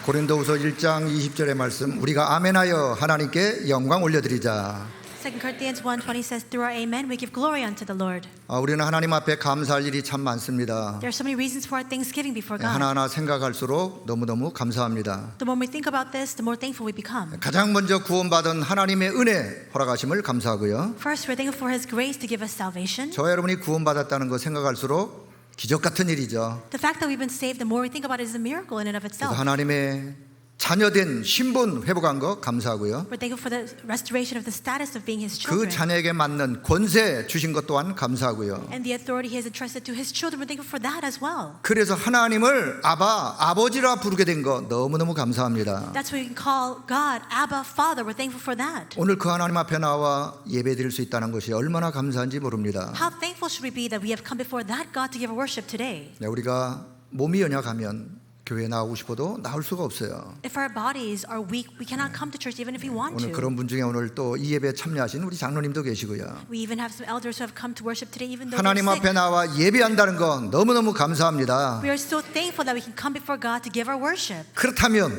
고린도후서 1장 20절의 말씀, 우리가 아멘하여 하나님께 영광 올려드리자. 2 Corinthians 1:20 says, through our amen we give glory unto the Lord. 우리는 하나님 앞에 감사할 일이 참 많습니다. There are so many reasons for our thanksgiving before God. 하나하나 생각할수록 너무너무 감사합니다. The more we think about this, the more thankful we become. 가장 먼저 구원받은 하나님의 은혜 허락하심을 감사하고요. First, we're thankful for His grace to give us salvation. 저와 여러분이 구원받았다는 거 생각할수록 기적 같은 일이죠. The fact that we've been saved, the more we think about it, is a miracle in and of 그래서 itself. 하나님의 자녀된 신분 회복한 거 감사하고요. We're thankful for the restoration of the status of being His 그 children. 자녀에게 맞는 권세 주신 것 또한 감사하고요. And the authority He has entrusted to His children, we're thankful for that as well. 그래서 하나님을 아버지라 부르게 된 거 너무너무 감사합니다. That's why we can call God Abba, Father. We're thankful for that. 오늘 그 하나님 앞에 나와 예배드릴 수 있다는 것이 얼마나 감사한지 모릅니다. How thankful should we be that we have come before that God to give our worship today? 우리가 몸이 연약하면 교회에 나오고 싶어도 나올 수가 없어요. If our bodies are weak, we cannot come to church even if we want 오늘 to. 그런 분 중에 오늘 또 이 예배에 참여하신 우리 장로님도 계시고요. We even have some elders who have come to worship today even though 하나님 they're 앞에 sick. 나와 예배한다는 건 너무너무 감사합니다. We are so thankful that we can come before God to give our worship. 그렇다면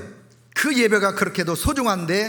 그 예배가 그렇게도 소중한데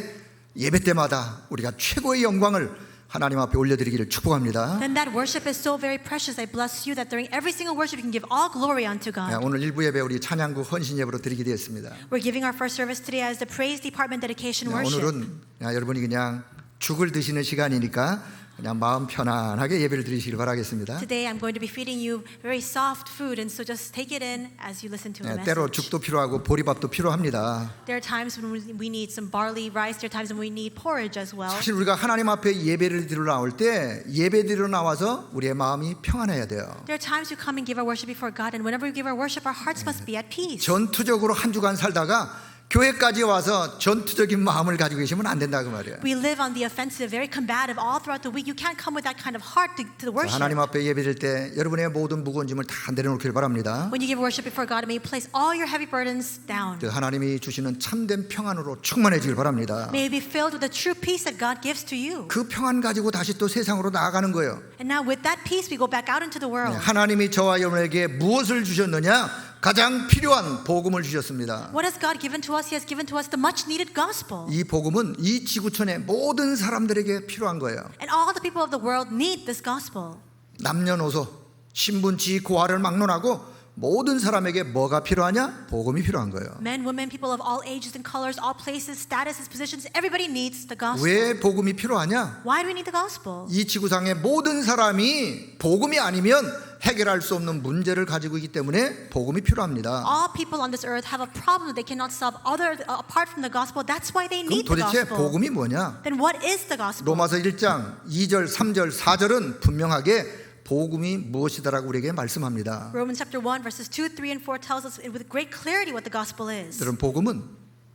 예배 때마다 우리가 최고의 영광을 하나님 앞에 올려드리기를 축복합니다. Then that worship is so very precious. I bless you that during every single worship you can give all glory unto God. 오늘 일부 예배 우리 찬양국 헌신 예배로 드리게 되었습니다. We're giving our first service today as the praise department dedication worship. 오늘은 여러분이 그냥 죽을 드시는 시간이니까 그냥 마음 편안하게 예배를 드리시길 바라겠습니다. Today I'm going to be feeding you very soft food, and so just take it in as you listen to the 때로 message. 죽도 필요하고 보리밥도 필요합니다. There are times when we need some barley rice. There are times when we need porridge as well. 사실 우리가 하나님 앞에 예배를 드리러 나올 때 예배 드리러 나와서 우리의 마음이 평안해야 돼요. There are times we come and give our worship before God, and whenever we give our worship, our hearts must be at peace. 전투적으로 한 주간 살다가 교회까지 와서 전투적인 마음을 가지고 계시면 안 된다고 말이에요. We live on the offensive, very combative all throughout the week. You can't come with that kind of heart to the worship. 하나님 앞에 예배드릴 때 여러분의 모든 무거운 짐을 다 내려놓길 바랍니다. When you give worship before God, may you place all your heavy burdens down. 하나님이 주시는 참된 평안으로 충만해지길 바랍니다. May you be filled with the true peace that God gives to you. 그 평안 가지고 다시 또 세상으로 나아가는 거예요. And now with that peace, we go back out into the world. 하나님이 저와 여러분에게 무엇을 주셨느냐? 가장 필요한 복음을 주셨습니다. What has God given to us? He has given to us the much needed gospel. 이 복음은 이 지구촌의 모든 사람들에게 필요한 거예요. And all the people of the world need this gospel. 남녀노소, 신분, 지위, 고하를 막론하고 모든 사람에게 뭐가 필요하냐? 복음이 필요한 거예요. Men, women, people of all ages and colors, all places, statuses, positions, everybody needs the gospel. 왜 복음이 필요하냐? Why do we need the gospel? 이 지구상의 모든 사람이 복음이 아니면 해결할 수 없는 문제를 가지고 있기 때문에 복음이 필요합니다. All people on this earth have a problem that they cannot solve apart from the gospel. That's why they 그럼 need the 도대체 gospel. 복음이 뭐냐? Then what is the gospel? 로마서 1장 2절, 3절, 4절은 분명하게 복음이 무엇이다라고 우리에게 말씀합니다. Romans chapter 1 verses 2, 3, and 4 tells us with great clarity what the gospel is. 여러분 복음은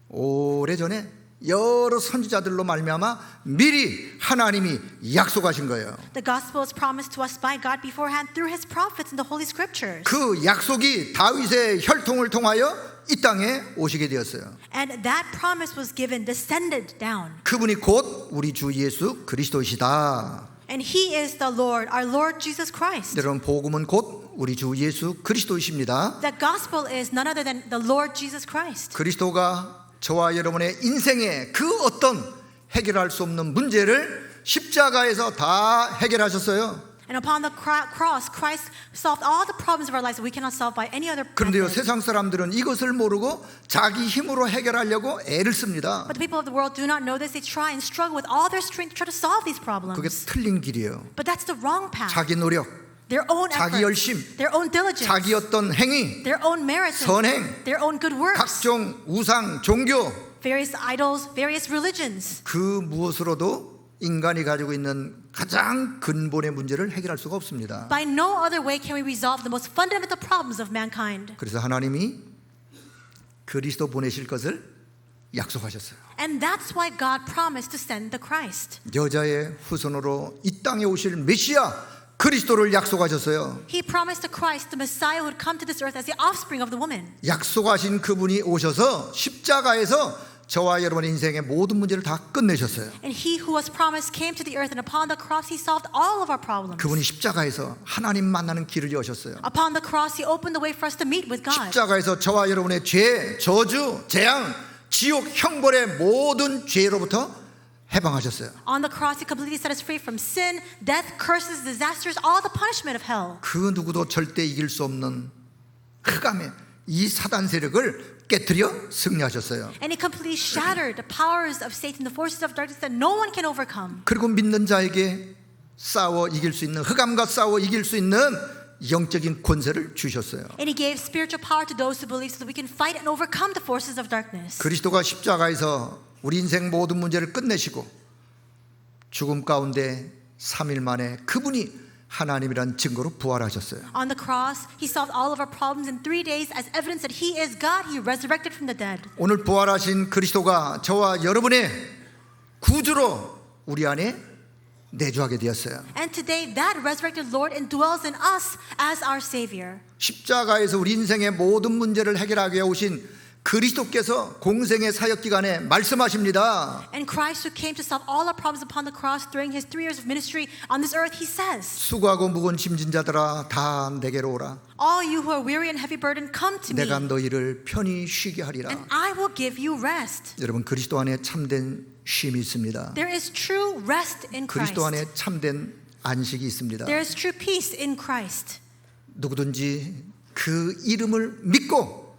오래전에 여러 선지자들로 말미암아 미리 하나님이 약속하신 거예요. The gospel is promised to us by God beforehand through His prophets in the Holy Scriptures. 그 약속이 다윗의 혈통을 통하여 이 땅에 오시게 되었어요. And that promise was given, descended down. 그분이 곧 우리 주 예수 그리스도이시다. And He is the Lord, our Lord Jesus Christ. 여러분 복음은 곧 우리 주 예수 그리스도이십니다. The gospel is none other than the Lord Jesus Christ. 그리스도가 저와 여러분의 인생의 그 어떤 해결할 수 없는 문제를 십자가에서 다 해결하셨어요. And upon the cross, Christ solved all the problems of our lives that we cannot solve by any other 그런데요 method. 세상 사람들은 이것을 모르고 자기 힘으로 해결하려고 애를 씁니다. But the people of the world do not know this. They try and struggle with all their strength to try to solve these problems. 그게 틀린 길이에요. But that's the wrong path. 자기 노력, Their own 자기 efforts, 열심, their own diligence, 자기 어떤 행위, their own merits, 선행, their own good works, 각종 우상, 종교 various idols, various religions. 그 무엇으로도 인간이 가지고 있는 가장 근본의 문제를 해결할 수가 없습니다. By no other way can we resolve the most fundamental problems of mankind. 그래서 하나님이 그리스도 보내실 것을 약속하셨어요. And that's why God promised to send the Christ. 여자의 후손으로 이 땅에 오실 메시아 그리스도를 약속하셨어요. He promised the Christ, the Messiah who would come to this earth as the offspring of the woman. 약속하신 그분이 오셔서 십자가에서 저와 여러분의 인생의 모든 문제를 다 끝내셨어요. And he who was promised came to the earth, and upon the cross he solved all of our problems. 그분이 십자가에서 하나님 만나는 길을 여셨어요. Upon the cross he opened the way for us to meet with God. 십자가에서 저와 여러분의 죄, 저주, 재앙, 지옥, 형벌의 모든 죄로부터 해방하셨어요. On the cross he completely set us free from sin, death, curses, disasters, all the punishment of hell. 그 누구도 절대 이길 수 없는 흑암의 이 사단 세력을 깨뜨려 승리하셨어요. And he completely shattered the powers of Satan, the forces of darkness that no one can overcome. 그리고 믿는 자에게 싸워 이길 수 있는, 흑암과 싸워 이길 수 있는 영적인 권세를 주셨어요. And he gave spiritual power to those who believe so that we can fight and overcome the forces of darkness. 그리스도가 십자가에서 우리 인생 모든 문제를 끝내시고 죽음 가운데 3일 만에 그분이 하나님이란 증거로 부활하셨어요. On the cross, he solved all of our problems in 3 days as evidence that he is God. He resurrected from the dead. 오늘 부활하신 그리스도가 저와 여러분의 구주로 우리 안에 내주하게 되었어요. And today, that resurrected Lord indwells in us as our Savior. 십자가에서 우리 인생의 모든 문제를 해결하게 오신 그리스도께서 공생의 사역 기간에 말씀하십니다. And Christ, who came to solve all our problems upon the cross during his 3 years of ministry on this earth, he says, 수고하고 무거운 짐진 자들아 다 내게로 오라. all you who are weary and heavy burdened, come to me, 내가 너희를 편히 쉬게 하리라. and I will give you rest. 여러분, 그리스도 안에 참된 쉼이 있습니다. There is true rest in Christ. 그리스도 안에 참된 안식이 있습니다. There is true peace in Christ. 누구든지 그 이름을 믿고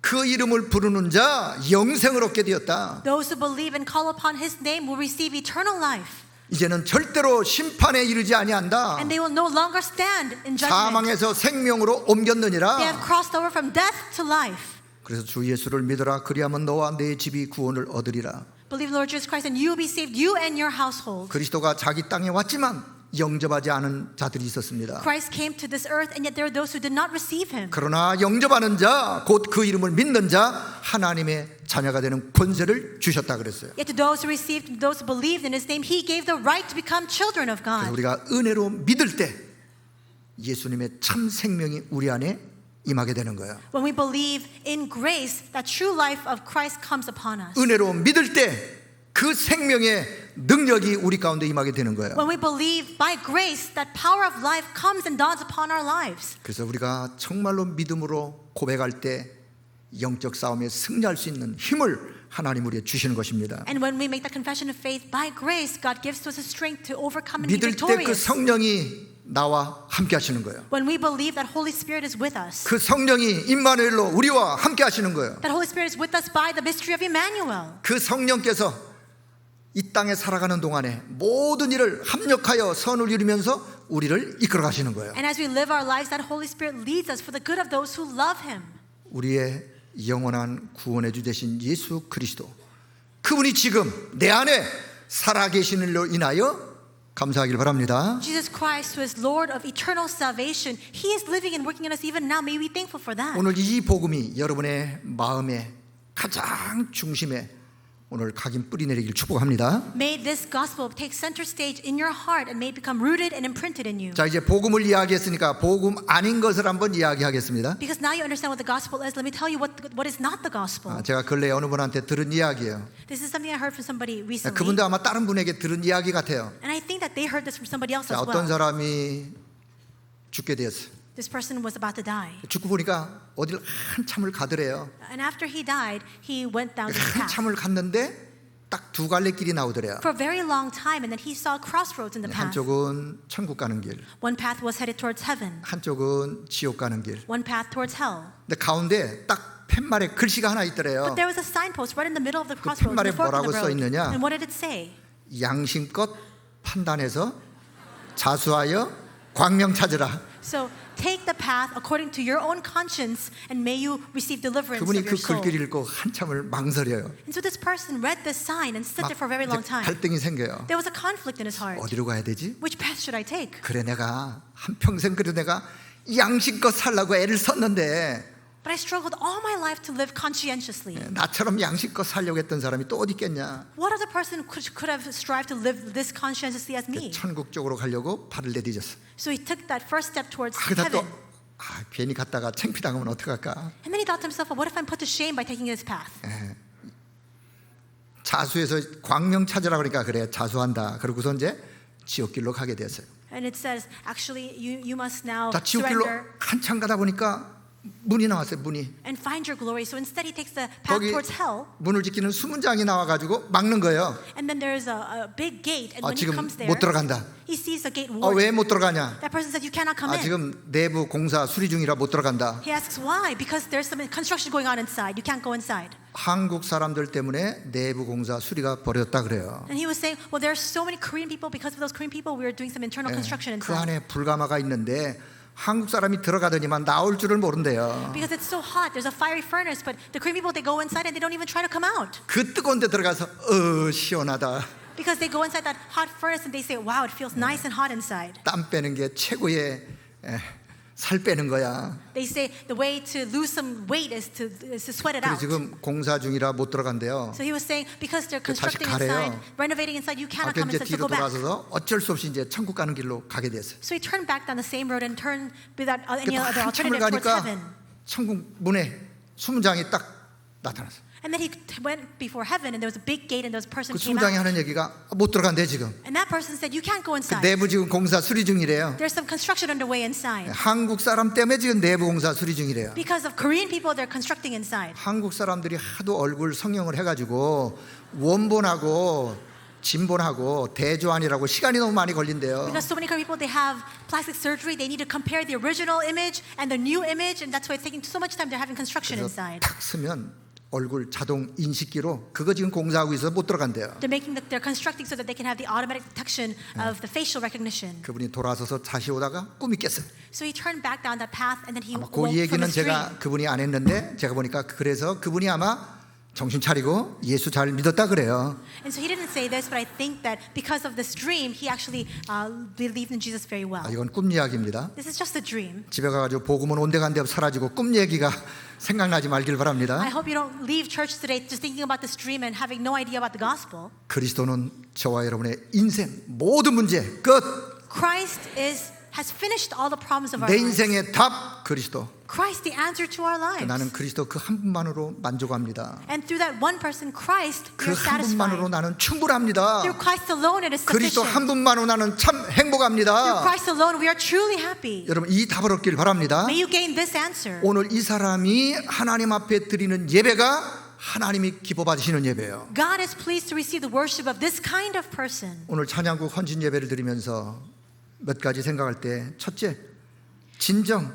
그 이름을 부르는 자 영생을 얻게 되었다. Those who believe and call upon his name will receive eternal life. 이제는 절대로 심판에 이르지 아니한다. And they will no longer stand in judgment. 사망에서 생명으로 옮겼느니라. They have crossed over from death to life. 그래서 주 예수를 믿어라. 그리하면 너와 내 집이 구원을 얻으리라. Believe in the Lord Jesus Christ and you will be saved, you and your household. 그리스도가 자기 땅에 왔지만 영접하지 않은 자들이 있었습니다. Christ came to this earth and yet there are those who did not receive him. 그러나 영접하는 자, 곧 그 이름을 믿는 자, 하나님의 자녀가 되는 권세를 주셨다 그랬어요. Yet to those who received, to those who believed in his name, he gave the right to become children of 그래서 God. 우리가 은혜로 믿을 때 예수님의 참 생명이 우리 안에 임하게 되는 거예요. When we believe in grace, that true life of Christ comes upon us. 은혜로 믿을 때 그 생명의 능력이 우리 가운데 임하게 되는 거예요. When we believe by grace, that power of life comes and dawns upon our lives. 그래서 우리가 정말로 믿음으로 고백할 때 영적 싸움에 승리할 수 있는 힘을 하나님 우리에게 주시는 것입니다. And when we make that confession of faith by grace, God gives to us a strength to overcome and be 믿을 때 그 victorious. 성령이 나와 함께 하시는 거예요. When we believe that Holy Spirit is with us, 그 성령이 임마누엘로 우리와 함께 하시는 거예요. that Holy Spirit is with us by the mystery of Emmanuel. 그 성령께서 이 땅에 살아가는 동안에 모든 일을 합력하여 선을 이루면서 우리를 이끌어 가시는 거예요. And as we live our lives, that Holy Spirit leads us for the good of those who love Him. 우리의 영원한 구원의 주 되신 예수 그리스도, 그분이 지금 내 안에 살아계신 일로 인하여 감사하길 바랍니다. Jesus Christ, who is Lord of eternal salvation, He is living and working in us even now. May we be thankful for that. 오늘 이 복음이 여러분의 마음의 가장 중심에 오늘 각인 뿌리 내리길 축복합니다. May this gospel take center stage in your heart and may it become rooted and imprinted in you. 자, 이제 복음을 이야기했으니까 복음 아닌 것을 한번 이야기하겠습니다. Because now you understand what the gospel is, let me tell you what is not the gospel. 제가 근래에 어느 분한테 들은 이야기예요. This is something I heard from somebody recently. 그분도 아마 다른 분에게 들은 이야기 같아요. And I think that they heard this from somebody else 자, as 어떤 well. 사람이 죽게 되었어요. This person was about to die. 죽고 보니까 어딜 한참을 가더래요. And after he died, he went down this path. 한참을 갔는데 딱 두 갈래 길이 나오더래요. For a very long time, and then he saw crossroads in the path. 한쪽은 천국 가는 길, One path was headed towards heaven. 한쪽은 지옥 가는 길. One path towards hell. 근데 가운데 딱 팻말에 글씨가 하나 있더래요. But there was a signpost right in the middle of the crossroads, 팻말에 the fork of 뭐라고 the 써 road. 있느냐? And what did it say? 양심껏 판단해서 자수하여 광명 찾으라. So take the path according to your own conscience, and may you receive deliverance 그분이 of 그 your soul. 글귀를 읽고 한참을 망설여요. And so this person read this sign and stood 막 there for a very long 이제 time. 갈등이 생겨요. There was a conflict in his heart. 어디로 가야 되지? Which path should I take? 그래 내가 한평생 그래 내가 양심껏 살라고 애를 썼는데 But I struggled all my life to live conscientiously. 나처럼 양심껏 살려고 했던 사람이 또 어디 있겠냐. What other person could have strived to live this conscientiously as me? 천국 쪽으로 가려고 발을 내디뎠어. So he took that first step towards 그러다 또 heaven. 괜히 갔다가 창피당하면 어떡할까. And then he thought to himself, well, what if I'm put to shame by taking this path? 자수해서 광명 찾으라 그러니까 그래 자수한다. 그러고서 이제 지옥길로 가게 됐어요. And it says, actually, you must now 자, 지옥길로 surrender 한참 가다 보니까 문이 나왔어요. 문이. and find your glory. So instead, he takes the path 거기 towards hell. 문을 지키는 수문장이 나와가지고 막는 거예요. And then there's a big gate. And when he 지금 comes there, 못 들어간다. he sees the gate warden. 왜 못 들어가냐? That person says, you cannot come in. 지금 내부 공사 수리 중이라 못 들어간다. He asks why? Because there's some construction going on inside. You can't go inside. 한국 사람들 때문에 내부 공사 수리가 벌어졌다 그래요. And he was saying, well, there's so many Korean people. Because of those Korean people, we are doing some internal construction 그 inside. 안에 불가마가 있는데 한국 사람이 들어가더니만 나올 줄을 모른대요. Because it's so hot, there's a fiery furnace, but the Korean people, they go inside and they don't even try to come out. 그 뜨거운 데 들어가서 시원하다. Because they go inside that hot furnace and they say, wow, it feels nice and hot inside. 땀 빼는 게 최고의 살 빼는 거야. They say the way to lose some weight is to sweat it 그래서 out. 지금 공사 중이라 못 들어간대요. So he was saying, because they're 다시 constructing 가래요. inside, renovating inside, you cannot 그래서 come 이제 inside, so 뒤로 go back. 돌아서서 어쩔 수 없이 이제 천국 가는 길로 가게 됐어요. So he turned back down the same road and turned without any other 한참을 alternative towards 가니까 heaven. 천국 문에 수문장이 딱 나타났어요. And then he went before heaven and there was a big gate and this person 그 came 수문장이 out. 하는 얘기가 못 들어간대 지금. And that person said, you can't go 그 inside. 내부 지금 공사 수리 중이래요. There's some construction underway inside. 한국 사람 때문에 지금 내부 공사 수리 중이래요. Because of Korean people, they're constructing inside. 한국 사람들이 하도 얼굴 성형을 해가지고 원본하고 진본하고 대조안이라고 시간이 너무 많이 걸린대요. Because so many Korean people, they have plastic surgery. They need to compare the original image and the new image, and that's why it's taking so much time. They're having construction 그래서 inside. 탁 쓰면 얼굴 자동 인식기로 그거 지금 공사하고 있어서 못 들어간대요. They're constructing so that they can have the automatic detection of the facial recognition. 그분이 돌아서서 다시 오다가 꿈이 깼어요. So he turned back down that path, and then he 그 woke from 얘기는 his dream. 제가 그분이 안 했는데 제가 보니까 그래서 그분이 아마 정신 차리고 예수 잘 믿었다 그래요. And so he didn't say this, but I think that because of this dream, he actually believed in Jesus very well. 이건 꿈 이야기입니다. This is just a dream. 집에 가가지고 복음은 온데간데 사라지고 꿈 얘기가 생각나지 말길 바랍니다. I hope you don't leave church today just thinking about this dream and having no idea about the gospel. 그리스도는 저와 여러분의 인생 모든 문제 끝. Christ has finished all the problems of our 내 lives. 인생의 답 그리스도. Christ, the answer to our lives. 나는 그리스도 그 한 분만으로 만족합니다. And through that one person, Christ, 그 we're 한 분만으로 satisfied. 나는 충분합니다. Through Christ alone, it is 그리스도 sufficient. 한 분만으로 나는 참 Through 행복합니다. Christ alone, we are truly happy. 여러분 이 답을 얻길 바랍니다. May you gain this answer. 오늘 이 사람이 하나님 앞에 드리는 예배가 하나님이 기뻐 받으시는 예배예요. God is pleased to receive the worship of this kind of person. 오늘 찬양국 헌신 예배를 드리면서 몇 가지 생각할 때 첫째, 진정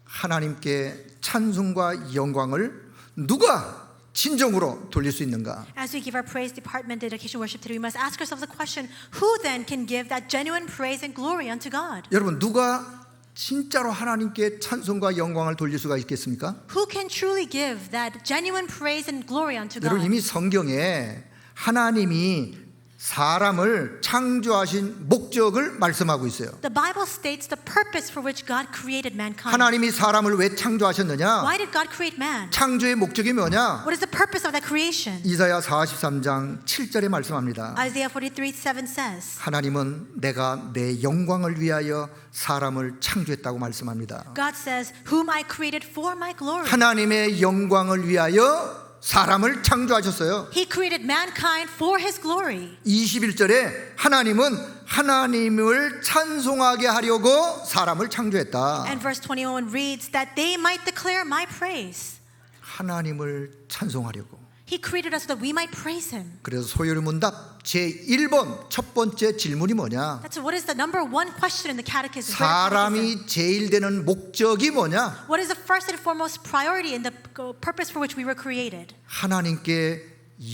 하나님께 찬송과 영광을 누가 진정으로 돌릴 수 있는가? As we give our praise, department, dedication, worship today, we must ask ourselves a question: who then can give that genuine praise and glory unto God? 여러분 누가 진짜로 하나님께 찬송과 영광을 돌릴 수가 있겠습니까? Who can truly give that genuine praise and glory unto 여러분 God? 이미 성경에 하나님이 사람을 창조하신 목적을 말씀하고 있어요. The Bible states the purpose for which God created mankind. 하나님이 사람을 왜 창조하셨느냐? Why did God create man? 창조의 목적이 뭐냐? What is the purpose of that creation? 이사야 43장 7절에 말씀합니다. Isaiah 43:7 says, 하나님은 내가 내 영광을 위하여 사람을 창조했다고 말씀합니다. God says, whom I created for my glory. 하나님의 영광을 위하여 사람을 창조하셨어요. He created mankind for His glory. 21절에 하나님은 하나님을 찬송하게 하려고 사람을 창조했다. And verse 21 reads that they might declare my praise. 하나님을 찬송하려고. He created us so that we might praise Him. 그래서 소요리 문답 제1번 첫 번째 질문이 뭐냐? That's what is the number one question in the catechism. 사람이 제일 되는 목적이 뭐냐? What is the first and foremost priority in the purpose for which we were created? 하나님께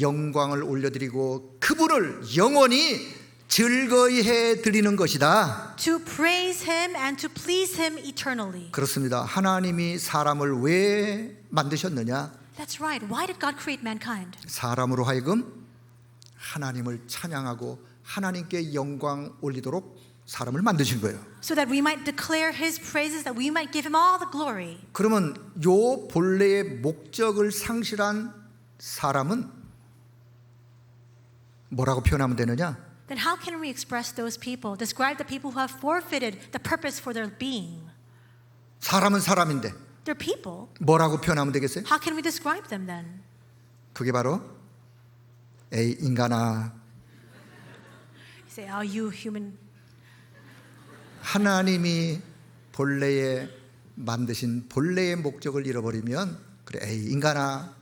영광을 올려드리고 그분을 영원히 즐거이 해 드리는 것이다. To praise Him and to please Him eternally. 그렇습니다. 하나님이 사람을 왜 만드셨느냐? That's right. Why did God create mankind? 사람으로 하여금 하나님을 찬양하고 하나님께 영광 올리도록 사람을 만드신 거예요. So that we might declare His praises, that we might give Him all the glory. 그러면 요 본래의 목적을 상실한 사람은 뭐라고 표현하면 되느냐? Then how can we express those people, describe the people who have forfeited the purpose for their being? 사람은 사람인데 They're people. 뭐라고 표현하면 되겠어요? How can we describe them then? 그게 바로 에이 인간아, You say, "Oh, you human." 하나님이 본래의 만드신 본래의 목적을 잃어버리면 그래 에이 인간아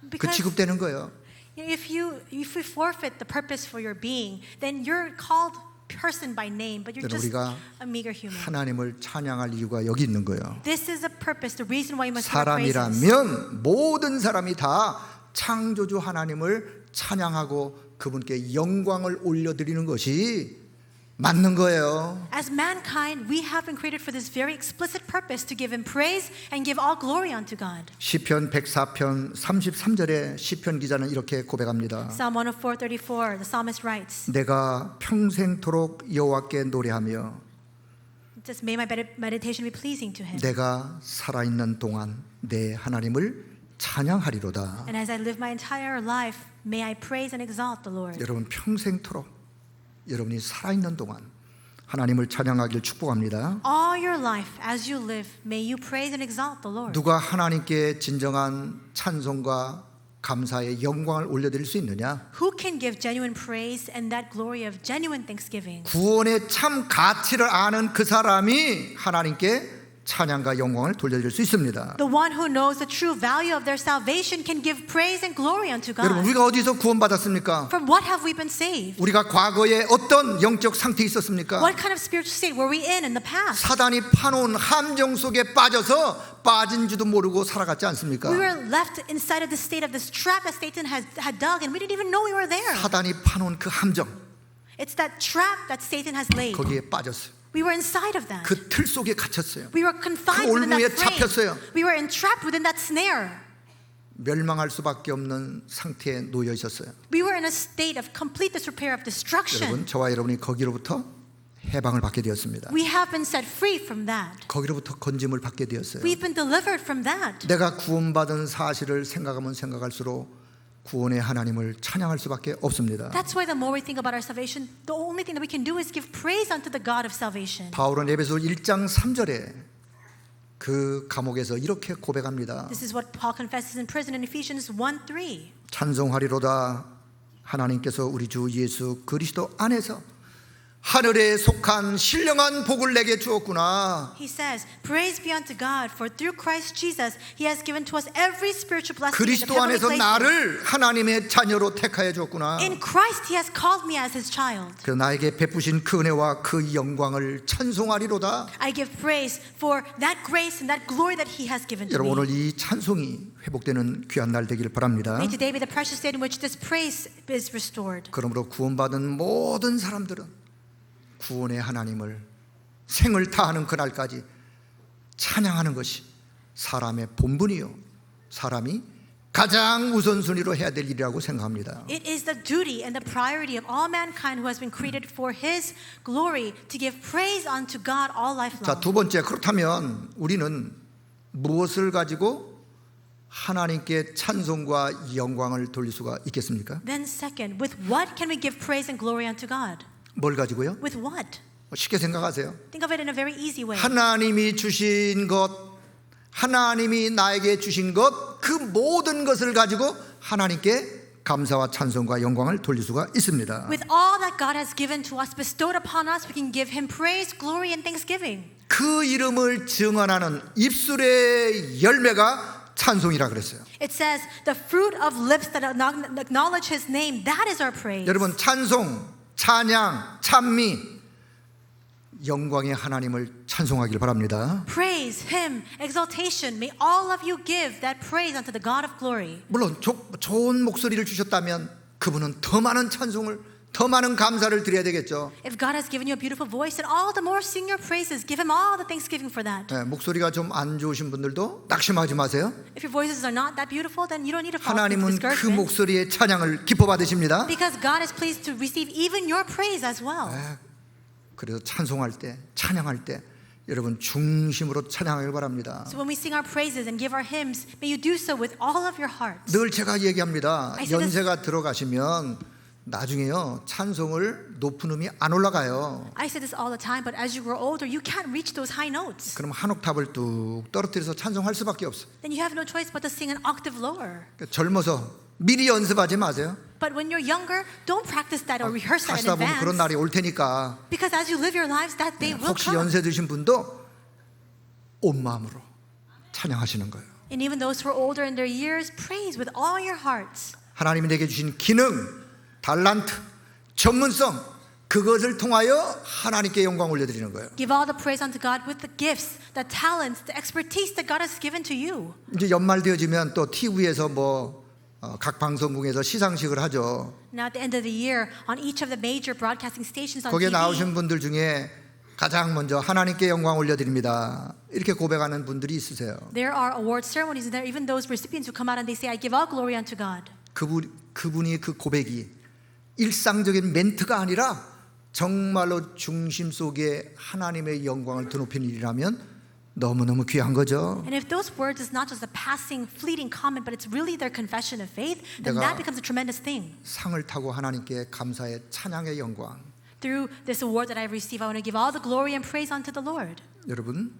그 Because 취급되는 거예요. if you forfeit the purpose for your being, then you're called person by name, but you're 여러분, just 우리가 a meager human. 하나님을 찬양할 이유가 여기 있는 거예요. This is the purpose, the reason why you must give praises. 사람이라면 모든 사람이 다 창조주 하나님을 찬양하고 그분께 영광을 올려드리는 것이 맞는 거예요. As mankind, we have been created for this very explicit purpose to give Him praise and give all glory unto God. 시편 104편 33절에 시편 기자는 이렇게 고백합니다. Psalm 104:34, the psalmist writes, 내가 평생토록 여호와께 노래하며 "Just may my meditation be pleasing to Him, 내가 살아있는 동안 내 하나님을 찬양하리로다. and as I live my entire life, may I praise and exalt the Lord." 여러분 평생토록 여러분이 살아있는 동안 하나님을 찬양하길 축복합니다. All your life, as you live, may you praise and exalt the Lord. 누가 하나님께 진정한 찬송과 감사의 영광을 올려드릴 수 있느냐? Who can give genuine praise and that glory of genuine thanksgiving? 구원의 참 가치를 아는 그 사람이 하나님께 찬양과 영광을 돌려드릴 수 있습니다. The one who knows the true value of their salvation can give praise and glory unto 여러분 God. 우리가 어디서 구원받았습니까? From what have we been saved? 우리가 과거에 어떤 영적 상태에 있었습니까? What kind of spiritual state were we in the past? 사단이 파놓은 함정 속에 빠져서 빠진 줄도 모르고 살아갔지 않습니까? We were left inside of the state of this trap that Satan had dug, and we didn't even know we were there. 사단이 파놓은 그 함정 It's that trap that Satan has laid. 거기에 빠졌어요. We were inside of that. 그 틀 속에 갇혔어요. We were confined 그 within 올무에 that frame. 잡혔어요. We were entrapped within that snare. 멸망할 수밖에 없는 상태에 놓여 있었어요. We were in a state of complete disrepair of destruction. 여러분 저와 여러분이 거기로부터 해방을 받게 되었습니다. We have been set free from that. 거기로부터 건짐을 받게 되었어요. We've been delivered from that. 내가 구원받은 사실을 생각하면 생각할수록 구원의 하나님을 찬양할 수밖에 없습니다. That's why the more we think about our salvation, the only thing that we can do is give praise unto the God of salvation. 바울은 에베소 1장 3절에 그 감옥에서 이렇게 고백합니다. This is what Paul confesses in prison in Ephesians 1:3. 찬송하리로다 하나님께서 우리 주 예수 그리스도 안에서 하늘에 속한 신령한 복을 내게 주었구나. He says, "Praise be unto God, for through Christ Jesus, He has given to us every spiritual blessing in the 그리스도 heavenly 안에서 places. 나를 하나님의 자녀로 택하여 줬구나. In Christ, He has called me as His child. 그 나에게 베푸신 그 은혜와 그 영광을 찬송하리로다. I give praise for that grace and that glory that He has given to 여러분 오늘 me. 이 찬송이 회복되는 귀한 날 되기를 바랍니다. May today be the precious day in which this praise is restored. 그러므로 구원받은 모든 사람들은 구원의 하나님을 생을 다하는 그날까지 찬양하는 것이 사람의 본분이요 사람이 가장 우선순위로 해야 될 일이라고 생각합니다. It is the duty and the priority of all mankind who has been created for His glory to give praise unto God all life 자, long. 두 번째 그렇다면 우리는 무엇을 가지고 하나님께 찬송과 영광을 돌릴 수가 있겠습니까? Then second, with what can we give praise and glory unto God? 뭘 가지고요? With what? 쉽게 생각하세요. Think of it in a very easy way. 하나님이 주신 것, 하나님이 나에게 주신 것, 그 모든 것을 가지고 하나님께 감사와 찬송과 영광을 돌릴 수가 있습니다. With all that God has given to us, bestowed upon us, we can give Him praise, glory, and thanksgiving. 그 이름을 증언하는 입술의 열매가 찬송이라 그랬어요. It says, the fruit of lips that acknowledge His name, that is our praise. 여러분 찬송, 찬양, 찬미, 영광의 하나님을 찬송하길 바랍니다. Praise, hymn, exaltation, may all of you give that praise unto the God of glory. 물론 좋은 목소리를 주셨다면 그분은 더 많은 찬송을, 더 많은 감사를 드려야 되겠죠. If God has given you a beautiful voice, then all the more sing your praises. Give Him all the thanksgiving for that. 목소리가 좀 안 좋으신 분들도 낙심하지 마세요. If your voices are not that beautiful, then you don't need to fall into 하나님은 그 discouragement. 목소리의 찬양을 기뻐 받으십니다. Because God is pleased to receive even your praise as well. 그래서 찬송할 때, 찬양할 때 여러분 중심으로 찬양하길 바랍니다. So when we sing our praises and give our hymns, may you do so with all of your heart. 늘 제가 얘기합니다. I say this- 연세가 들어가시면 나중에요 찬송을 높은 음이 안 올라가요. I say this all the time, but as you grow older, you can't reach those high notes. 그럼 한 옥탑을 뚝 떨어뜨려서 찬송할 수밖에 없어. Then you have no choice but to sing an octave lower. 젊어서 미리 연습하지 마세요. But when you're younger, don't practice that or rehearse that in 하시다 보면 그런 advance. 날이 올 테니까 Because as you live your lives, that day will 혹시 come. 연세 드신 분도 온 마음으로 찬양하시는 거예요. And even those who are older in their years, praise with all your hearts. 하나님이 내게 주신 기능, 달란트, 전문성 그것을 통하여 하나님께 영광 올려드리는 거예요. Give all the praise unto God with the gifts, the talents, the expertise that God has given to you. 이제 연말 되어지면 또 TV에서 각 방송국에서 시상식을 하죠. Now at the end of the year, on each of the major broadcasting stations on 거기에 TV, 나오신 분들 중에 가장 먼저 하나님께 영광 올려드립니다. 이렇게 고백하는 분들이 있으세요. there are award ceremonies, and there are even those recipients who come out and they say, I give all glory unto God. 그분이 그 고백이 일상적인 멘트가 아니라 정말로 중심 속에 하나님의 영광을 드높이는 일이라면 너무너무 귀한 거죠. And if those words is not just a passing, fleeting comment, but it's really their confession of faith, then 내가 that becomes a tremendous thing. 상을 타고 하나님께 감사의 찬양의 영광. Through this award that I receive, I want to give all the glory and praise unto the Lord. 여러분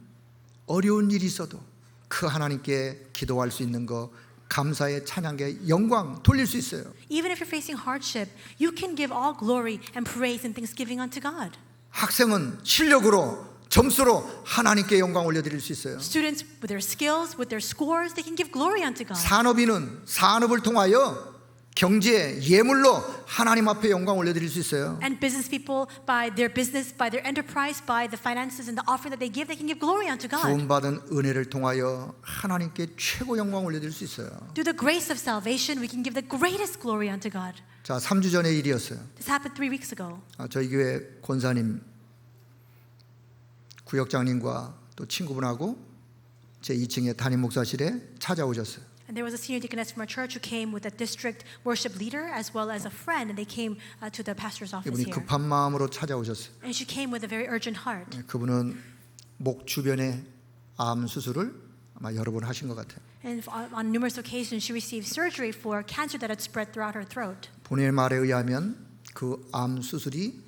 어려운 일이 있어도 그 하나님께 기도할 수 있는 거 감사의 찬양의 영광 돌릴 수 있어요. Even if you're facing hardship, you can give all glory and praise and thanksgiving unto God. 학생은 실력으로 점수로 하나님께 영광 올려드릴 수 있어요. Students, with their skills, with their scores, they can give glory unto God. 산업인은 산업을 통하여 경제, 예물로 하나님 앞에 영광 올려드릴 수 있어요. And business people, by their business, by their enterprise, by the finances and the offering that they can give glory unto God. 구원받은 은혜를 통하여 하나님께 최고 영광 올려드릴 수 있어요. Through the grace of salvation, we can give the greatest glory unto God. 자, 3주 전의 일이었어요. This happened 3 weeks ago. 저희 교회 권사님, 구역장님과 또 친구분하고 제 2층에 담임 목사실에 찾아오셨어요. And there was a senior deaconess from our church who came with a district worship leader as well as a friend, and they came to the pastor's office 이분이 here. 급한 마음으로 찾아오셨어요. And she came with a very urgent heart. 그분은 목 주변에 암 수술을 아마 여러 번 하신 것 같아요. And on numerous occasions, she received surgery for cancer that had spread throughout her throat. 본인의 말에 의하면 그 암 수술이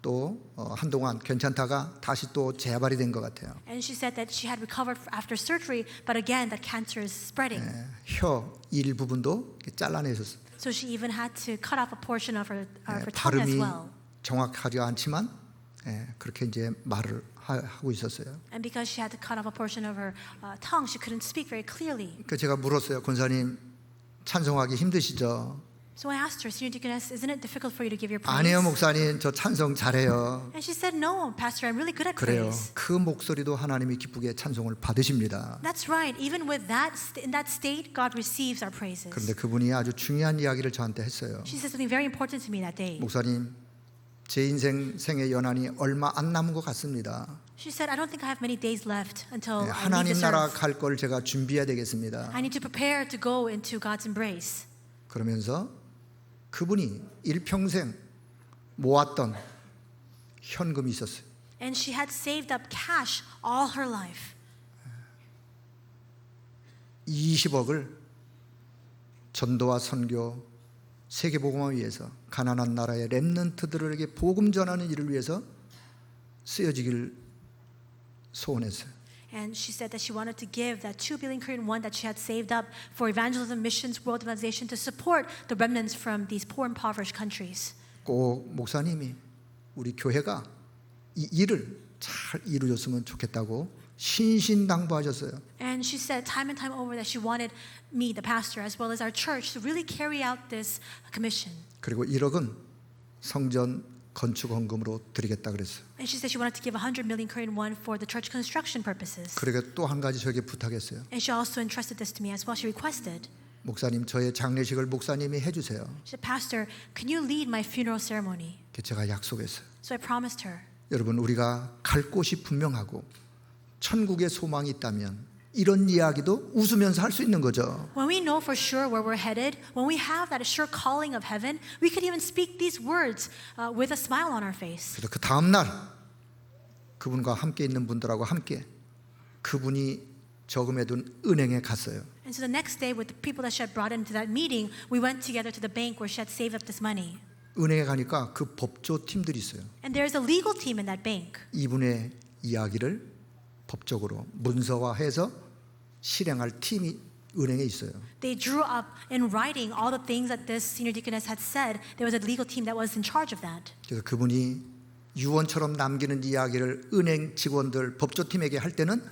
또 한동안 괜찮다가 다시 또 재발이 된 것 같아요. And she said that she had recovered after surgery, but again, that cancer is spreading. 혀 일부분도 잘라내셨어요. So she even had to cut off a portion of her tongue as 발음이 well. 정확하지 않지만 그렇게 이제 말을 하고 있었어요. And because she had to cut off a portion of her tongue, she couldn't speak very clearly. 그 제가 물었어요. 권사님 찬송하기 힘드시죠? So I asked her, Senior Deaconess, isn't it difficult for you to give your praise? 아니요 목사님 저 찬송 잘해요. And she said, no, Pastor, I'm really good at 그래요. praise. 그 목소리도 하나님이 기쁘게 찬송을 받으십니다. That's right. Even with that, in that state, God receives our praises. 그런데 그분이 아주 중요한 이야기를 저한테 했어요. She said something very important to me that day. 목사님 제 인생 생의 연한이 얼마 안 남은 것 같습니다. She said, I don't think I have many days left until I leave 하나님 this 나라 earth. 갈 걸 제가 준비해야 되겠습니다. I need to prepare to go into God's embrace. 그러면서 그분이 일평생 모았던 현금이 있었어요. And she had saved up cash all her life. 20억을 전도와 선교, 세계복음을 위해서 가난한 나라의 렘넌트들에게 복음 전하는 일을 위해서 쓰여지길 소원했어요. And she said that she wanted to give that 2 billion Korean won that she had saved up for evangelism, missions, world evangelization to support the remnants from these poor impoverished countries. 꼭 목사님이 우리 교회가 이 일을 잘 이루어졌으면 좋겠다고 신신당부하셨어요. And she said time and time over that she wanted me, the pastor, as well as our church to really carry out this commission. 그리고 1억은 성전 건축 헌금으로 드리겠다 그랬어요. And she said she wanted to give 100 million Korean won for the church construction purposes. 그리고 또 한 가지 저에게 부탁했어요. And she also entrusted this to me as well. She requested. 목사님 저의 장례식을 목사님이 해주세요. She said, Pastor, can you lead my funeral ceremony? 제가 약속했어요. So I promised her. 여러분 우리가 갈 곳이 분명하고 천국의 소망이 있다면 이런 이야기도 웃으면서 할 수 있는 거죠. When we know for sure where we're headed, when we have that sure calling of heaven, we could even speak these words with a smile on our face. 그래서 그 다음 날 그분과 함께 있는 분들하고 함께 그분이 저금해둔 은행에 갔어요. And so the next day, with the people that she had brought into that meeting, we went together to the bank where she had saved up this money. 은행에 가니까 그 법조 팀들이 있어요. And there's a legal team in that bank. 이분의 이야기를 법적으로 문서화해서 실행할 팀이 은행에 있어요. They drew up in writing all the things that this senior deaconess had said. There was a legal team that was in charge of that. 그래서 그분이 유언처럼 남기는 이야기를 은행 직원들 법조팀에게 할 때는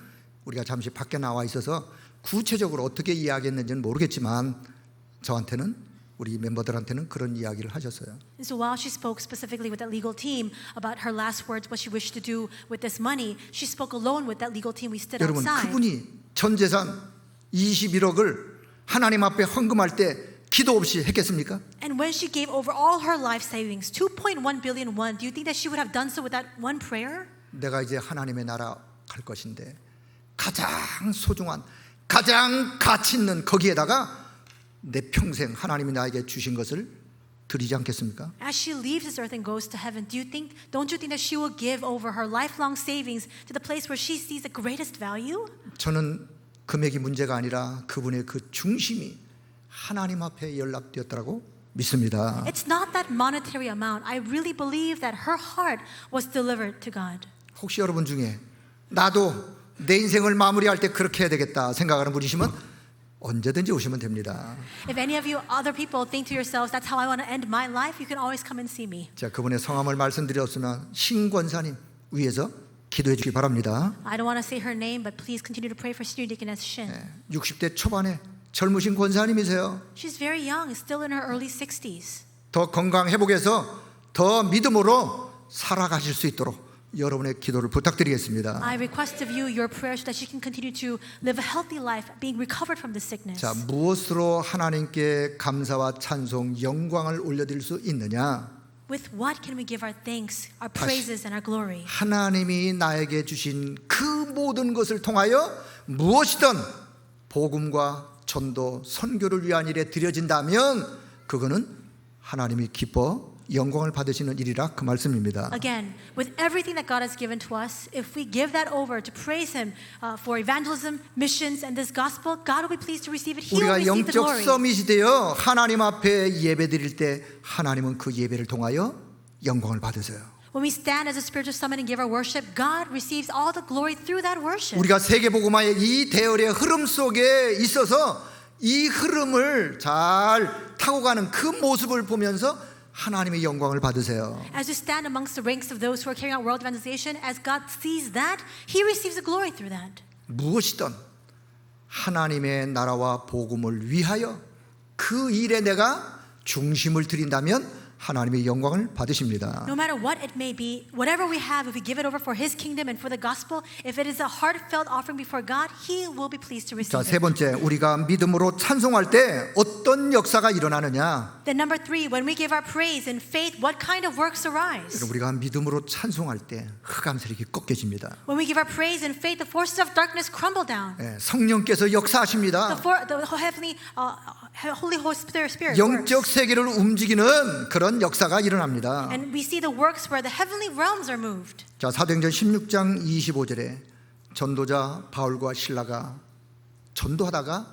우리가 잠시 밖에 나와 있어서 구체적으로 어떻게 이야기했는지는 모르겠지만 저한테는 우리 멤버들한테는 그런 이야기를 하셨어요. And so while she spoke specifically with that legal team about her last words, what she wished to do with this money, she spoke alone with that legal team. We stood 여러분 outside. 그분이 전 재산 21억을 하나님 앞에 헌금할 때 기도 없이 했겠습니까? And when she gave over all her life savings, 2.1 billion won, do you think that she would have done so without one prayer? 내가 이제 하나님의 나라 갈 것인데 가장 소중한 가장 가치 있는 거기에다가 내 평생 하나님이 나에게 주신 것을 드리지 않겠습니까? As she leaves this earth and goes to heaven, don't you think that she will give over her lifelong savings to the place where she sees the greatest value? 저는 금액이 문제가 아니라 그분의 그 중심이 하나님 앞에 연락되었다고 믿습니다. It's not that monetary amount. I really believe that her heart was delivered to God. 혹시 여러분 중에 나도 내 인생을 마무리할 때 그렇게 해야 되겠다 생각하는 분이시면 언제든지 오시면 됩니다. If any of you other people think to yourselves, that's how I want to end my life, you can always come and see me. 자, 그분의 성함을 말씀드렸으나 신권사님 위해서 기도해 주기 바랍니다. I don't want to say her name, but please continue to pray for Senior Deaconess Shin. 60대 초반에 젊으신 권사님이세요. She's very young, still in her early 60s. 더 건강 회복해서 더 믿음으로 살아가실 수 있도록 여러분의 기도를 부탁드리겠습니다. I request of you your prayer so that she can continue to live a healthy life, being recovered from this sickness. 자, 무엇으로 하나님께 감사와 찬송, 영광을 올려드릴 수 있느냐? With what can we give our thanks, our praises, and our glory? 하나님이 나에게 주신 그 모든 것을 통하여 무엇이든 복음과 전도, 선교를 위한 일에 드려진다면 그거는 하나님이 기뻐 영광을 받으시는 일이라 그 말씀입니다. Again, with everything that God has given to us, if we give that over to praise Him for evangelism, missions, and this gospel, God will be pleased to receive it. He will 우리가 receive the 영적 glory. 서밋이 되어 하나님 앞에 예배 드릴 때 하나님은 그 예배를 통하여 영광을 받으세요. When we stand as a spiritual summit and give our worship, God receives all the glory through that worship. 우리가 세계복음화의 이 대열의 흐름 속에 있어서 이 흐름을 잘 타고 가는 그 모습을 보면서 하나님의 영광을 받으세요. As you stand amongst the ranks of those who are carrying out world evangelization, as God sees that, He receives the glory through that. 무엇이든 하나님의 나라와 복음을 위하여 그 일에 내가 중심을 드린다면 하나님의 영광을 받으십니다. No matter what it may be, whatever we have, if we give it over for His kingdom and for the gospel, if it is a heartfelt offering before God, He will be pleased to receive 자, 세 it. 번째, 우리가 믿음으로 찬송할 때 어떤 역사가 일어나느냐? Then number 3, when we give our praise in faith, what kind of works arise? 우리가 믿음으로 찬송할 때 흑암 세력이 꺾여집니다. When we give our praise in faith, the forces of darkness crumble down. 성령께서 역사하십니다. The heavenly, Holy Spirit 영적 works. 세계를 움직이는 그런 역사가 일어납니다. And we see the works where the heavenly realms are moved. 자, 사도행전 16장 25절에 전도자 바울과 실라가 전도하다가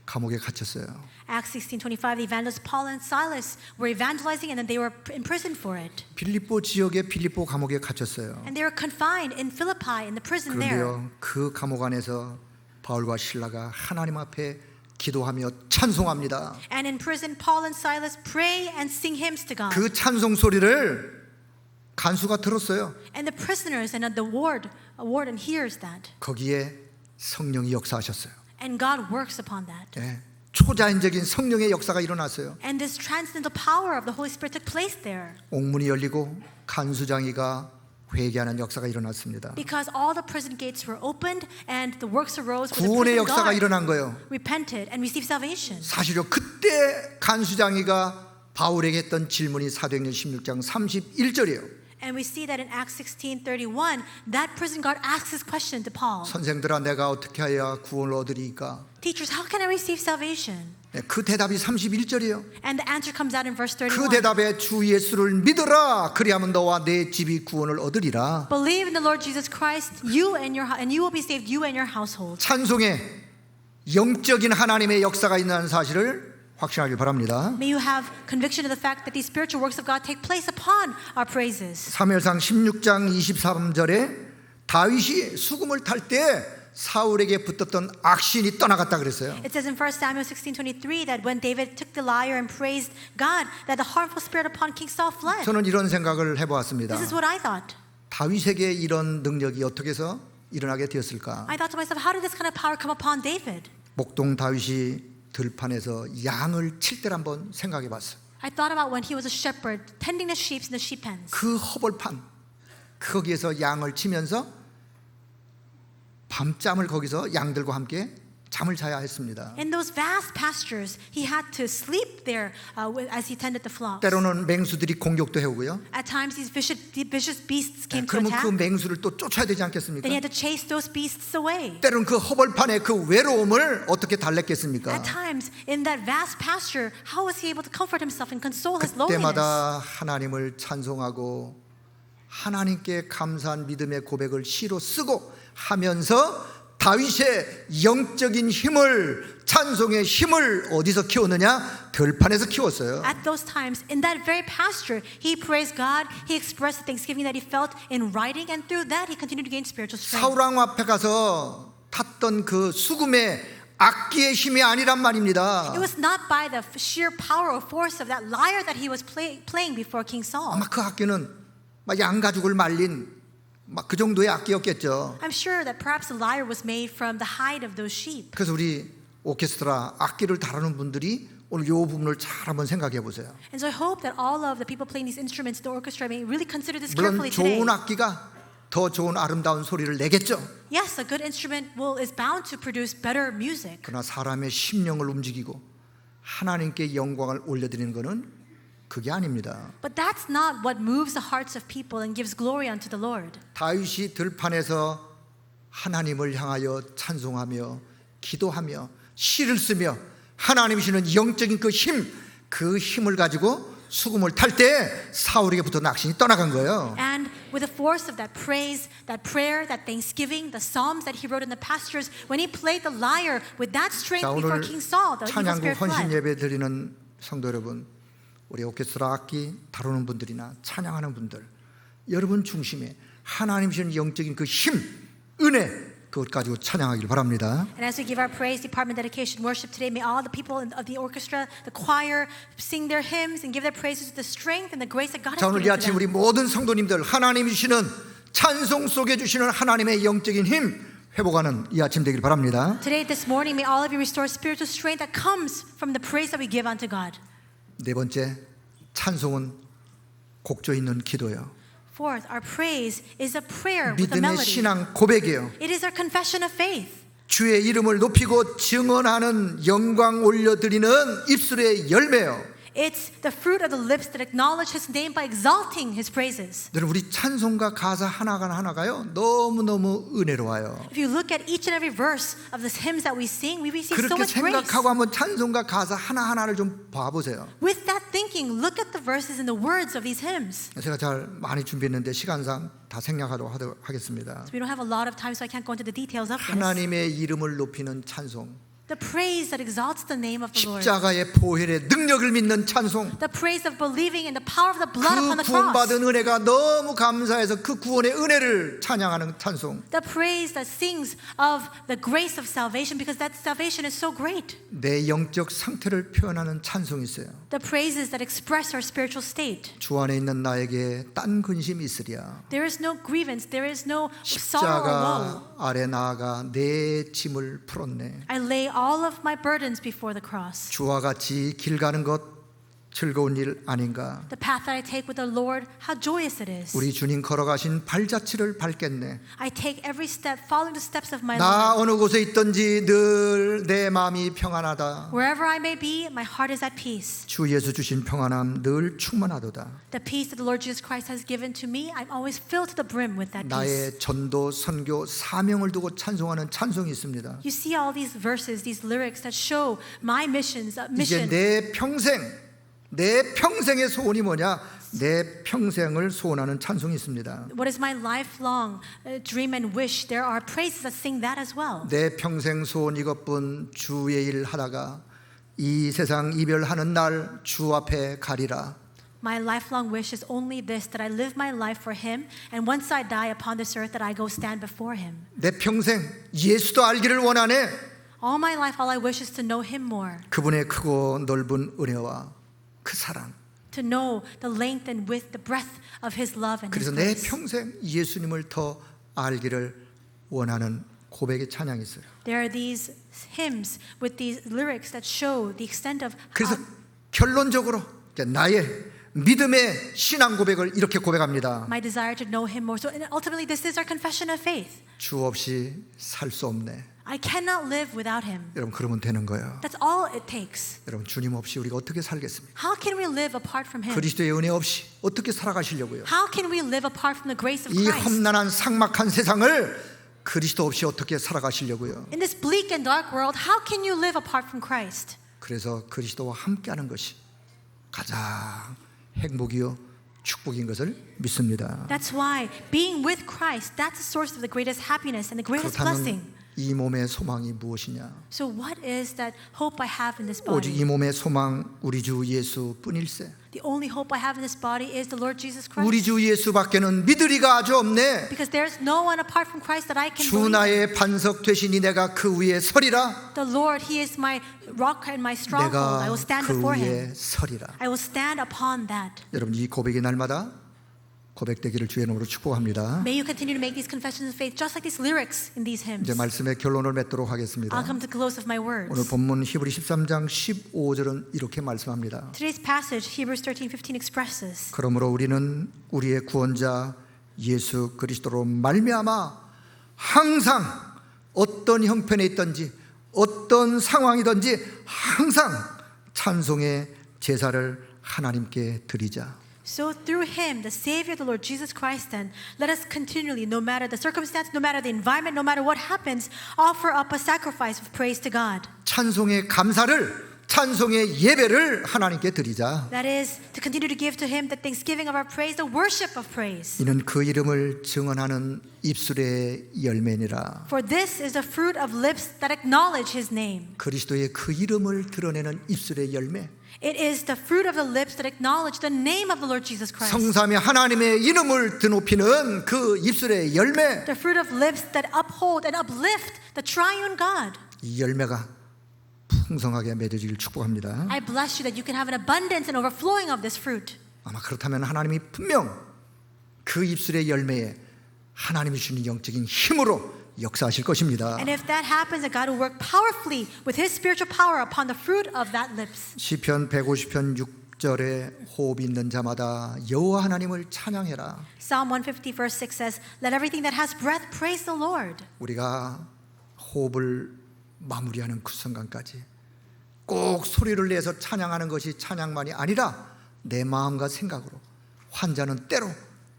감옥에 갇혔어요. Acts 16:25, the evangelists Paul and Silas were evangelizing and then they were imprisoned for it. 빌립보 지역의 빌립보 감옥에 갇혔어요. And they were confined in Philippi in the prison there. 그런데요, 그 감옥 안에서 바울과 실라가 하나님 앞에 기도하며 찬송합니다. And in prison, Paul and Silas pray and sing hymns to God. 그 찬송 소리를 간수가 들었어요. And the prisoners and the warden hears that. 거기에 성령이 역사하셨어요. And God works upon that. 초자연적인 성령의 역사가 일어났어요. And this transcendental power of the Holy Spirit took place there. 옥문이 열리고 간수장이가 회개하는 역사가 일어났습니다. Because all the prison gates were opened and the works arose for the 구원의 prison 역사가 guards 일어난 거예요. repented and received salvation. 사실요, 그때 간수장이가 바울에게 했던 질문이 사도행전 16장 31절이에요. And we see that in Acts 16:31, that prison guard asks this question to Paul. 선생들아, 내가 어떻게 해야 구원을 얻으리까? Teachers, how can I receive salvation? 그 대답이 31절이에요. And the answer comes out in verse 그 31. 대답에 주 예수를 믿으라. 그리하면 너와 내 집이 구원을 얻으리라. Believe in the Lord Jesus Christ, you and you will be saved, you and your household. 찬송에 영적인 하나님의 역사가 있는 사실을 확신하길 바랍니다. May you have conviction of the fact that these spiritual works of God take place upon our praises. 사무엘상 16장 23절에 다윗이 수금을 탈 때 사울에게 붙었던 악신이 떠나갔다 그랬어요. It says in 1 Samuel 16:23 that when David took the lyre and praised God, that the harmful spirit upon King Saul fled. 저는 이런 생각을 해보았습니다. This is what I thought. 다윗에게 이런 능력이 어떻게 해서 일어나게 되었을까? I thought to myself, how did this kind of power come upon David? 목동 다윗이 들판에서 양을 칠 때를 한번 생각해 봤어요. I thought about when he was a shepherd tending the sheep in the sheep pens. 그 허벌판 거기에서 양을 치면서 밤잠을 거기서 양들과 함께 잠을 자야 했습니다. In those vast pastures, he had to sleep there as he tended the flocks. 때로는 맹수들이 공격도 해오고요. At times, these vicious beasts came to 그러면 그 attack. 맹수를 또 쫓아야 되지 않겠습니까? Then he had to chase those beasts away. 때로는 그 허벌판의 그 외로움을 어떻게 달랬겠습니까? At times, in that vast pasture, how was he able to comfort himself and console his loneliness? 그때마다 하나님을 찬송하고 하나님께 감사한 믿음의 고백을 시로 쓰고 하면서 다윗의 영적인 힘을, 찬송의 힘을 어디서 키웠느냐? 들판에서 키웠어요. At those times, in that very pasture, he praised God. He expressed the thanksgiving that he felt in writing, and through that, he continued to gain spiritual strength. 사울왕 앞에 가서 탔던 그 수금의 악기의 힘이 아니란 말입니다. It was not by the sheer power or force of that lyre that he was playing before King Saul. 아마 그 악기는 막 양가죽을 말린 막 그 정도의 악기였겠죠. I'm sure that perhaps the lyre was made from the hide of those sheep. 그래서 우리 오케스트라 악기를 다루는 분들이 오늘 이 부분을 잘 한번 생각해 보세요. And so I hope that all of the people playing these instruments, the orchestra, may really consider this 물론 carefully today. 좋은 악기가 더 좋은 아름다운 소리를 내겠죠. Yes, a good instrument is bound to produce better music. 그러나 사람의 심령을 움직이고 하나님께 영광을 올려드리는 것은 그게 아닙니다. But that's not what moves the hearts of people and gives glory unto the Lord. 다윗이 들판에서 하나님을 향하여 찬송하며 기도하며 시를 쓰며 하나님이시는 영적인 그 힘을 가지고 수금을 탈 때 사울에게 붙은 악신이 떠나간 거예요. And with the force of that praise, that prayer, that thanksgiving, the psalms that he wrote in the pastures, when he played the lyre with that strength 자, before 오늘 King Saul, the evil 찬양국 spirit 헌신 fled. 예배 드리는 성도 여러분, 우리 오케스트라 악기 다루는 분들이나 찬양하는 분들, 여러분 중심에 하나님이신 영적인 그 힘, 은혜, 그것 가지고 찬양하기를 바랍니다. And as we give our praise, department, dedication, worship today, may all the people of the orchestra, the choir, sing their hymns and give their praises with the strength and the grace that God has 자, 오늘 이 given to 아침 우리 them. 모든 성도님들 하나님이 주시는 찬송 속에 주시는 하나님의 영적인 힘 회복하는 이 아침 되길 바랍니다. Today, this morning, may all of you restore spiritual strength that comes from the praise that we give unto God. 네 번째, 찬송은 곡조 있는 기도예요. Fourth, our praise is a prayer with a 믿음의 melody. 신앙 고백이에요. It is our confession of faith. 주의 이름을 높이고 증언하는 영광 올려드리는 입술의 열매요. It's the fruit of the lips that acknowledge His name by exalting His praises. 여러분 우리 찬송가 가사 하나가요 너무너무 은혜로워요. If you look at each and every verse of the hymns that we sing, we receive so 그렇게 much grace. 생각하고 한번 찬송가 가사 하나하나를 좀 봐보세요. With that thinking, look at the verses and the words of these hymns. 제가 잘 많이 준비했는데 시간상 다 생략하도록 하겠습니다. We don't have a lot of time, so I can't go into the details of this. 하나님의 이름을 높이는 찬송, The praise that exalts the name of the Lord. 십자가의 보혈의 능력을 믿는 찬송, The praise of believing in the power of the blood upon 그 the cross. 구원받은 은혜가 너무 감사해서 그 구원의 은혜를 찬양하는 찬송, The praise that sings of the grace of salvation because that salvation is so great. 내 영적 상태를 표현하는 찬송이 있어요. The praises that express our spiritual state. 주 안에 있는 나에게 딴 근심이 있으랴. There is no grievance, there is no sorrow or woe. 십자가 아래 나아가 내 짐을 풀었네. I lay all of my burdens before the cross. 주와 같이 길 가는 것 즐거운 일 아닌가. The path that I take with the Lord, how joyous it is. 우리 주님 걸어가신 발자취를 밟겠네. I take every step, following the steps of my 나 Lord. 어느 곳에 있든지 늘 내 마음이 평안하다. Wherever I may be, my heart is at peace. 주 예수 주신 평안함 늘 충만하도다. The peace that the Lord Jesus Christ has given to me, I'm always filled to the brim with that peace. 나의 전도, 선교, 사명을 두고 찬송하는 찬송이 있습니다. You see all these verses, these lyrics that show my missions, 이제 mission. 내 평생의 소원이 뭐냐? 내 평생을 소원하는 찬송이 있습니다. What is my lifelong dream and wish? There are praises that sing that as well. 내 평생 소원 이것뿐 주의 일 하다가 이 세상 이별하는 날 주 앞에 가리라. My lifelong wish is only this, that I live my life for Him, and once I die upon this earth, that I go stand before Him. 내 평생 예수도 알기를 원하네. All my life, all I wish is to know Him more, 그분의 크고 넓은 은혜와 그 사랑. to know the length and width, the breadth of His love and His 그래서 내 grace. 평생 예수님을 더 알기를 원하는 고백의 찬양이 있어요. There are these hymns with these lyrics that show the extent of 그래서 결론적으로 나의 믿음의 신앙 고백을 이렇게 고백합니다. my desire to know Him more. So ultimately, this is our confession of faith. 주 없이 살 수 없네. I cannot live without Him. 여러분 그러면 되는 거예요. That's all it takes. 여러분 주님 없이 우리가 어떻게 살겠습니까? How can we live apart from Him? 그리스도의 은혜 없이 어떻게 살아가시려고요? How can we live apart from the grace of 이 Christ? 험난한 삭막한 세상을 그리스도 없이 어떻게 살아가시려고요? In this bleak and dark world, how can you live apart from Christ? 그래서 그리스도와 함께하는 것이 가장 행복이요 축복인 것을 믿습니다. That's why being with Christ, that's the source of the greatest happiness and the greatest blessing. 그렇다면 이 몸의 소망이 무엇이냐? So what is that hope I have in this 오직 이 body? 몸의 소망 우리 주 예수뿐일세. The only hope I have in this body is the Lord Jesus 우리 Christ. 주 예수밖에는 믿으리가 아주 없네. Because there's no one apart from Christ that I can 주 believe. 나의 반석 되시니 내가 그 위에 서리라. The Lord, He is my rock and my stronghold. I 내가 will stand 그 before 위에 Him. 서리라. I will stand upon that. 여러분 이 고백이 날마다 고백되기를 주의 이름으로 축복합니다. May you continue to make these confessions of faith just like these lyrics in these hymns. 이제 말씀의 결론을 맺도록 하겠습니다. I'll come to the close of my 오늘 words. 본문 히브리 13장 15절은 이렇게 말씀합니다. Today's passage, Hebrews 13:15 expresses, 그러므로 우리는 우리의 구원자 예수 그리스도로 말미암아 항상 어떤 형편에 있든지 어떤 상황이든지 항상 찬송의 제사를 하나님께 드리자. so through Him, the Savior, the Lord Jesus Christ, then, let us continually, no matter the circumstance, no matter the environment, no matter what happens, offer up a sacrifice of praise to God. 찬송의 감사를 찬송의 예배를 하나님께 드리자. That is, to continue to give to Him the thanksgiving of our praise, the worship of praise. 이는 그 이름을 증언하는 입술의 열매니라. For this is the fruit of lips that acknowledge His name. 그리스도의 그 이름을 드러내는 입술의 열매. It is the fruit of the lips that acknowledge the name of the Lord Jesus Christ. 성삼위 하나님의 이름을 드높이는 그 입술의 열매. The fruit of lips that uphold and uplift the triune God. 이 열매가 풍성하게 맺어지길 축복합니다. I bless you that you can have an abundance and overflowing of this fruit. 아마 그렇다면 하나님이 분명 그 입술의 열매에 하나님이 주신 영적인 힘으로 역사하실 것입니다. And if that happens, that God will work powerfully with His spiritual power upon the fruit of that lips. 시편 150편 6절에 호흡이 있는 자마다 여호와 하나님을 찬양해라. Psalm 150 verse 6 says, "Let everything that has breath praise the Lord." 우리가 호흡을 마무리하는 그 순간까지 꼭 소리를 내서 찬양하는 것이 찬양만이 아니라 내 마음과 생각으로 환자는 때로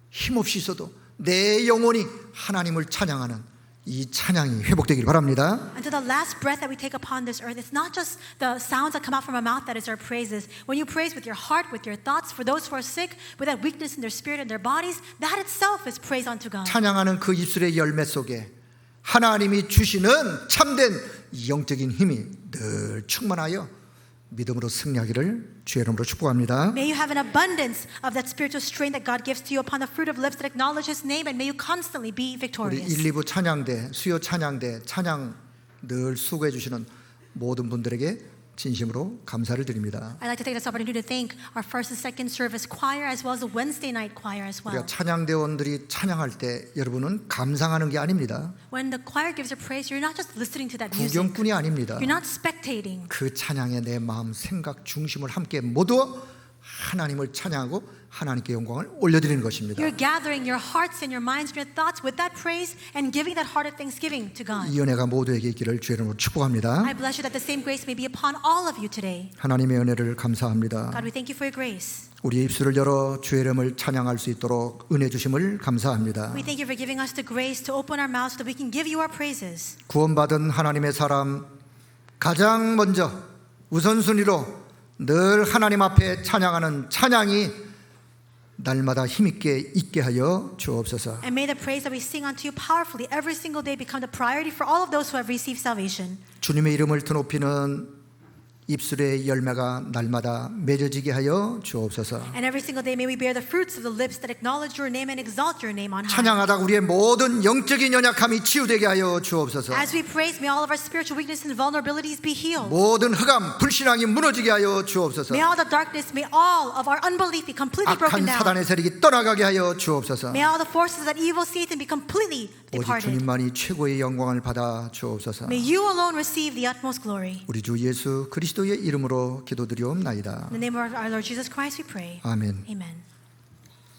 힘없이 있어도 내 영혼이 하나님을 찬양하는 이 찬양이 회복되길 바랍니다. Until the last breath that we take upon this earth, it's not just the sounds that come out from our mouth that is our praises. When you praise with your heart, with your thoughts, for those who are sick, with that weakness in their spirit and their bodies, that itself is praise unto God. 찬양하는 그 입술의 열매 속에 하나님이 주시는 참된 영적인 힘이 늘 충만하여 믿음으로 승리하기를 주의 이름으로 축복합니다. May you have an abundance of that spiritual strength that God gives to you upon the fruit of lips that acknowledge His name, and may you constantly be 우리 victorious. 1, 2부 찬양대, 수요 찬양대, 찬양 늘 수고해 주시는 모든 분들에게 진심으로 감사를 드립니다. I'd like to take this opportunity to thank our first and second service choir as well as the Wednesday night choir as well. 우리가 찬양대원들이 찬양할 때 여러분은 감상하는 게 아닙니다. When the choir gives a praise, you're not just listening to that music. 구경꾼이 아닙니다. You're not spectating. 그 찬양에 내 마음, 생각 중심을 함께 모두 하나님을 찬양하고 하나님께 영광을 올려드리는 것입니다. You're gathering your hearts and your minds and your thoughts with that praise and giving that heart of thanksgiving to God. 이 은혜가 모두에게 있기를 주의 이름으로 축복합니다. I bless you that the same grace may be upon all of you today. 하나님의 은혜를 감사합니다. God, we thank you for your grace. 우리의 입술을 열어 주의 이름을 찬양할 수 있도록 은혜 주심을 감사합니다. We thank you for giving us the grace to open our mouths so that we can give you our praises. 구원받은 하나님의 사람 가장 먼저 우선순위로 늘 하나님 앞에 찬양하는 찬양이 날마다 힘있게 있게 하여 주옵소서. And may the praise that we sing unto you powerfully every single day become the priority for all of those who have received salvation. 주님의 이름을 드높이는 입술의 열매가 날마다 맺어지게 하여 주옵소서. And every single day may we bear the fruits of the lips that acknowledge your name and exalt your name on high. 찬양하다 우리의 모든 영적인 연약함이 치유되게 하여 주옵소서. As we praise, may all of our spiritual weaknesses and vulnerabilities be healed. 모든 흑암, 불신앙이 무너지게 하여 주옵소서. May all the darkness, may all of our unbelief be completely broken 악한 down. 사단의 세력이 떠나가게 하여 주옵소서. May all the forces of that evil Satan be completely 오직 departed. 주님만이 최고의 영광을 받아 주옵소서. May you alone receive the utmost glory. 우리 주 예수 그리스도의 이름으로 기도드리옵나이다. In the name of our Lord Jesus Christ we pray. 아멘. Amen.